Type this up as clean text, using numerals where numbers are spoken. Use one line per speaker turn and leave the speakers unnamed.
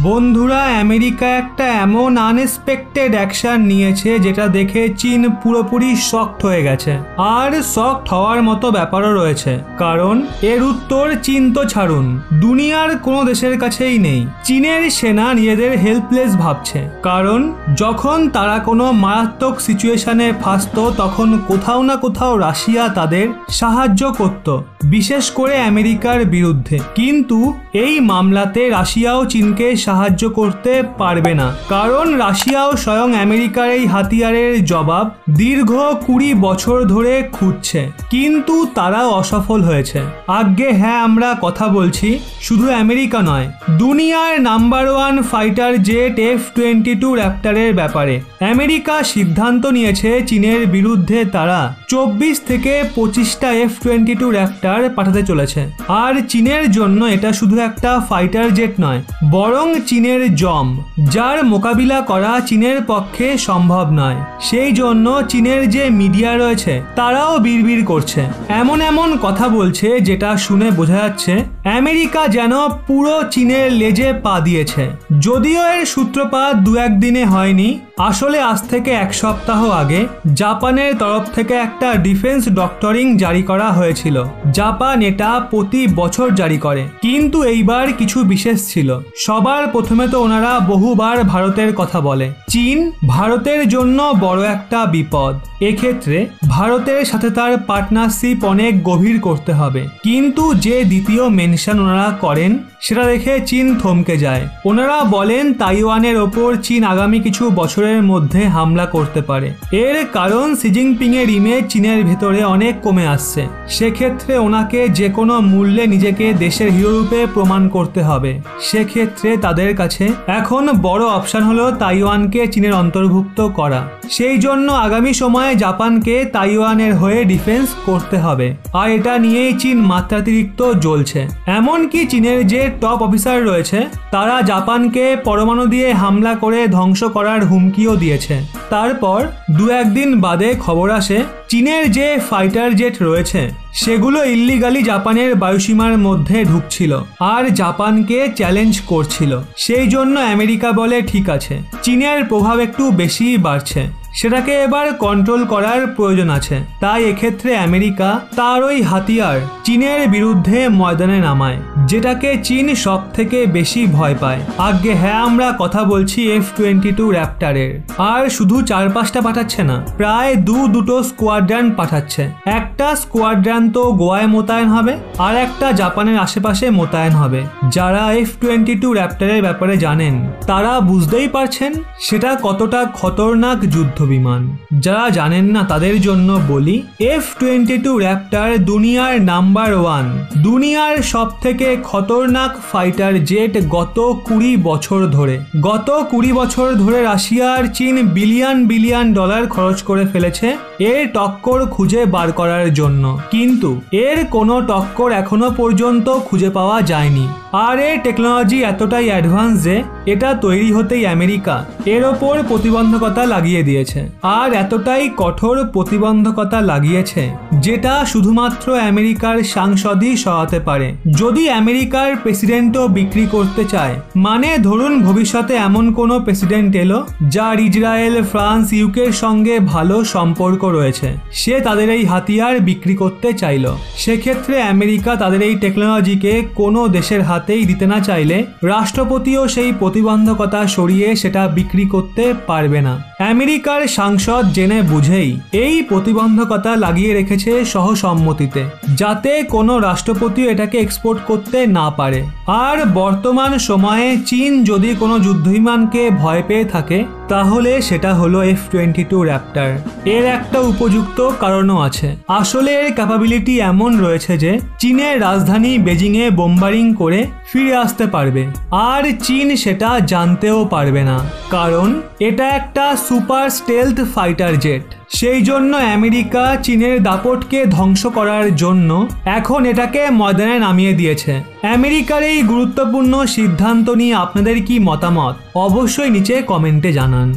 বন্ধুরা, আমেরিকা একটা এমন আনএক্সপেক্টেড অ্যাকশন নিয়েছে যেটা দেখে চীন পুরোপুরি শকড হয়ে গেছে। আর শকড হওয়ার মতো ব্যাপারও রয়েছে, কারণ এর উত্তর চীন তো ছাড়ুন, দুনিয়ার কোনো দেশের কাছেই নেই। চীনের সেনা নিজেদের হেল্পলেস ভাবছে, কারণ যখন তারা কোনো মারাত্মক সিচুয়েশনে ফাঁসতো তখন কোথাও না কোথাও রাশিয়া তাদের সাহায্য করত, বিশেষ করে আমেরিকার বিরুদ্ধে। কিন্তু এই মামলাতে রাশিয়াও চীনকে সাহায্য করতে পারবে না, কারণ রাশিয়াও স্বয়ং আমেরিকার এই হাতিয়ারের জবাব দীর্ঘ 20 বছর ধরে খুঁজছে, কিন্তু তারাও অসফল হয়েছে। আজ্ঞে হ্যাঁ, আমরা কথা বলছি শুধু আমেরিকা নয়, দুনিয়ার নাম্বার 1 ফাইটার জেট F-22 র্যাপ্টারের ব্যাপারে। আমেরিকা সিদ্ধান্ত নিয়েছে চীনের বিরুদ্ধে তারা 24 থেকে 25টা F-22 র্যাপ্টার পাঠাতে চলেছে। আর চীনের জন্য এটা শুধু একটা ফাইটার জেট নয়, বরং চীনের জম, যার মোকাবিলা করা চীনের পক্ষে সম্ভব নয়। সেই জন্য চীনের যে মিডিয়া রয়েছে তারাও বিড়বিড় করছে, এমন এমন কথা বলছে যেটা শুনে বোঝা যাচ্ছে আমেরিকা যেন পুরো চীনের লেজে পা দিয়েছে। যদিও এর সূত্রপাত 2-1 দিনে হয়নি, আসলে আজ থেকে 1 সপ্তাহ আগে জাপানের তরফ থেকে একটা ডিফেন্স ডক্টরিং জারি করা হয়েছিল। জাপান এটা প্রতি বছর জারি করে, কিন্তু এইবার কিছু বিশেষ ছিল। সবার প্রথমে তো ওনারা বহুবার ভারতের কথা বলে। চীন ভারতের জন্য বড় একটা বিপদ, এক্ষেত্রে ভারতের সাথে তার পার্টনারশিপ অনেক গভীর করতে হবে। কিন্তু যে দ্বিতীয় মেনশন ওনারা করেন সেটা দেখে চীন থমকে যায়। ওনারা বলেন তাইওয়ানের ওপর চীন আগামী কিছু বছরের মধ্যে হামলা করতে পারে। এর কারণ শি জিনপিং এর ইমেজ চীনের ভেতরে অনেক কমে আসছে, সেক্ষেত্রে ওনাকে যে কোনো মূল্যে নিজেকে দেশের হিরো রূপে প্রমাণ করতে হবে। সেক্ষেত্রে তাদের কাছে এখন বড় অপশন হলো তাইওয়ানকে চীনের অন্তর্ভুক্ত করা। সেই জন্য আগামী সময়ে জাপানকে তাইওয়ানের হয়ে ডিফেন্স করতে হবে, আর এটা নিয়েই চীন মাত্রাতিরিক্ত জ্বলছে। এমনকি চীনের যে টপ অফিসার রয়েছে তারা জাপানকে পরমাণু দিয়ে হামলা করে ধ্বংস করার হুমকিও দিয়েছে। তারপর 2-1 দিন বাদে খবর আসে চীনের যে ফাইটার জেট রয়েছে সেগুলো ইল্লিগালি জাপানের বায়ুসীমার মধ্যে ঢুকছিল আর জাপানকে চ্যালেঞ্জ করছিল। সেই জন্য আমেরিকা বলে ঠিক আছে, চীনের প্রভাব একটু বেশিই বাড়ছে, সেটাকে এবার কন্ট্রোল করার প্রয়োজন আছে। তাই এক্ষেত্রে আমেরিকা তার ওই হাতিয়ার চীনের বিরুদ্ধে ময়দানে নামায়, যেটাকে চীন সব থেকে বেশি ভয় পায়। আজ্ঞে হ্যাঁ, আমরা কথা বলছি F-22 র্যাপ্টারের। আর শুধু 4-5টা পাঠাচ্ছে না, প্রায় 2-2টো স্কোয়াড্রান পাঠাচ্ছে। একটা স্কোয়াড্রান তো গোয়ায় মোতায়েন হবে, আর একটা জাপানের আশেপাশে মোতায়েন হবে। যারা F-22 র্যাপ্টারের ব্যাপারে জানেন তারা বুঝতেই পারছেন সেটা কতটা খতরনাক যুদ্ধ বিমান। যারা জানেন না তাদের জন্য বলি, F-22 র্যাপ্টার দুনিয়ার নাম্বার 1, দুনিয়ার সব থেকে খতরনাক ফাইটার জেট। গত 20 বছর ধরে রাশিয়া আর চীন বিলিয়ন ডলার খরচ করে ফেলেছে এর টক্কর খুঁজে বার করার জন্য, কিন্তু এর কোনো টক্কর এখনো পর্যন্ত খুঁজে পাওয়া যায়নি। আর এর টেকনোলজি এতটাই অ্যাডভান্স যে এটা তৈরি হতেই আমেরিকা এর ওপর প্রতিবন্ধকতা লাগিয়ে দিয়েছে। আর এতটাই কঠোর প্রতিবন্ধকতা লাগিয়েছে যেটা শুধুমাত্র আমেরিকার সাংসদই সরাতে পারে। যদি আমেরিকার প্রেসিডেন্টও বিক্রি করতে চায়, মানে ধরুন ভবিষ্যতে এমন কোনো প্রেসিডেন্ট এলো যার ইসরায়েল, ফ্রান্স, ইউকের সঙ্গে ভালো সম্পর্ক রয়েছে, সে তাদের এই হাতিয়ার বিক্রি করতে চাইল, সেক্ষেত্রে আমেরিকা তাদের এই টেকনোলজিকে কোনো দেশের হাতেই দিতে না চাইলে রাষ্ট্রপতিও সেই প্রতিবন্ধকতা সরিয়ে সেটা বিক্রি করতে পারবে না। আমেরিকার সাংসদ জেনে বুঝেই এই প্রতিবন্ধকতা লাগিয়ে রেখেছে সহসম্মতিতে, যাতে কোনো রাষ্ট্রপতিও এটাকে এক্সপোর্ট করতে না পারে। আর বর্তমান সময়ে চীন যদি কোনো যুদ্ধবিমানকে ভয় পেয়ে থাকে তাহলে সেটা হলো F-22 র্যাপ্টার। এর একটা উপযুক্ত কারণও আছে। আসলে এর ক্যাপাবিলিটি এমন রয়েছে যে চীনের রাজধানী বেজিংয়ে বোম্বারিং করে ফিরে আসতে পারবে, আর চীন সেটা জানতেও পারবে না, কারণ এটা একটা সুপার স্টেলথ ফাইটার জেট। সেই জন্য আমেরিকা চীনের দাপটকে ধ্বংস করার জন্য এখন এটাকে ময়দানে নামিয়ে দিয়েছে। আমেরিকার এই গুরুত্বপূর্ণ সিদ্ধান্ত নিয়ে আপনাদের কি মতামত অবশ্যই নিচে কমেন্টে জানান।